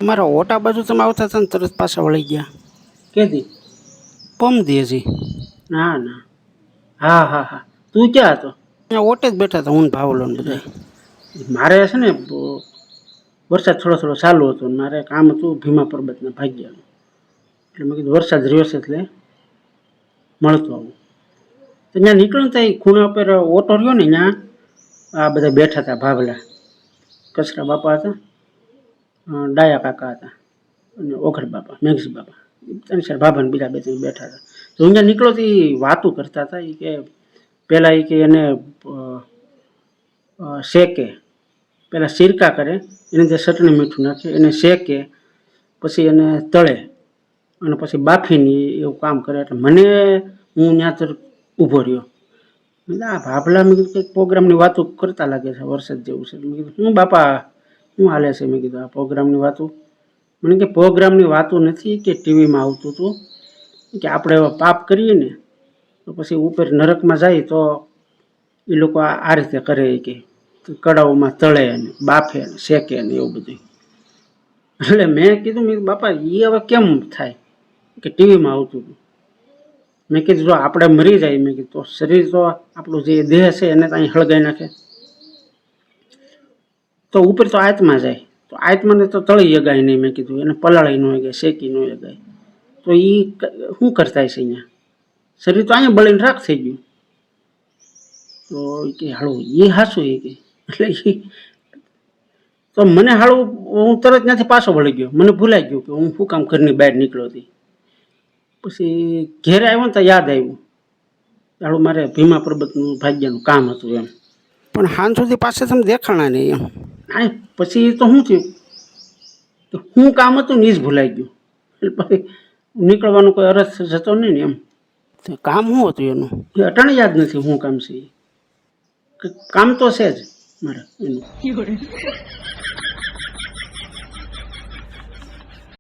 મારા ઓટા બાજુ તમે આવતા હતા ને તરત પાછા વળી ગયા. કેદી? પમદી હજી. ના ના. હા હા હા. તું ક્યાં હતો? ત્યાં ઓટે જ બેઠા હતા હું ને ભાવલો ને બધા. મારે છે ને વરસાદ થોડો થોડો ચાલુ હતો ને મારે કામ હતું ભીમા પર્વતના ભાગ્યાનું. એટલે મેં કીધું વરસાદ રહ્યો છે એટલે મળતો આવું. તો ત્યાં નીકળ્યું ત્યાં ખૂણા પર ઓટો રહ્યો ને ત્યાં આ બધા બેઠા હતા ભાવલા. કચરા બાપા હતા, ડાયા કાકા હતા અને ઓઘડ બાપા, મેઘજી બાપા. ત્રણ ચાર ભાભાને બીજા બે ત્રણ બેઠા હતા. તો અહીંયા નીકળો તો એ વાતું કરતા હતા. એ કે પહેલાં એ કે એને શેકે, પહેલાં સિરકા કરે, એની અંદર ચટણી મીઠું નાખે, એને શેકે, પછી એને તળે અને પછી બાફીને એવું કામ કરે. એટલે મને હું ત્યાં તરફ ઊભો રહ્યો. આ ભાભલા મેં કીધું કંઈક પ્રોગ્રામની વાતો કરતા લાગે છે, વરસાદ જેવું છે. મેં કીધું હું બાપા શું હાલે છે? મેં કીધું આ પ્રોગ્રામની વાતો. મને કે પ્રોગ્રામની વાતો નથી કે ટીવીમાં આવતું હતું કે આપણે પાપ કરીએ ને તો પછી ઉપર નરકમાં જાય તો એ લોકો આ રીતે કરે કે કડાઓમાં તળે ને બાફે ને શેકે ને એવું બધું. એટલે મેં કીધું બાપા એ હવે કેમ થાય કે ટીવીમાં આવતું હતું. મેં કીધું જો આપણે મરી જાય, મેં કીધું તો શરીર તો આપણું જે દેહ છે એને તો અહીં હળગાઈ નાખે, તો ઉપર તો આત્મા જાય, તો આત્માને તો તળી જગાય નહીં. મેં કીધું એને પલાળી ન જગાય, શેકી ન જગાય, તો એ શું કરતા હશે અહીંયા? શરીર તો અહીંયા બળીને રાખ થઈ ગયું. તો કે હાળું એ હાસું એ કે એટલે તો મને હાળું હું તરત ત્યાંથી પાછો વળી ગયો. મને ભૂલાઈ ગયું કે હું શું કામ ઘરની બહાર નીકળ્યો હતી. પછી ઘેરે આવ્યો ને તો યાદ આવ્યું હાળું મારે ભીમા પર્વતનું ભાગ્યનું કામ હતું એમ. પણ હાન સુધી પાસે તમે દેખાણા નહીં એમ. હા પછી તો શું થયું, શું કામ હતું ને એ જ ભૂલાઈ ગયું. એટલે પછી નીકળવાનો કોઈ અરજ જતો નહીં ને એમ. કામ શું હતું એનું? એ અટાણે યાદ નથી શું કામ છે. કામ તો છે જ મારે એનું.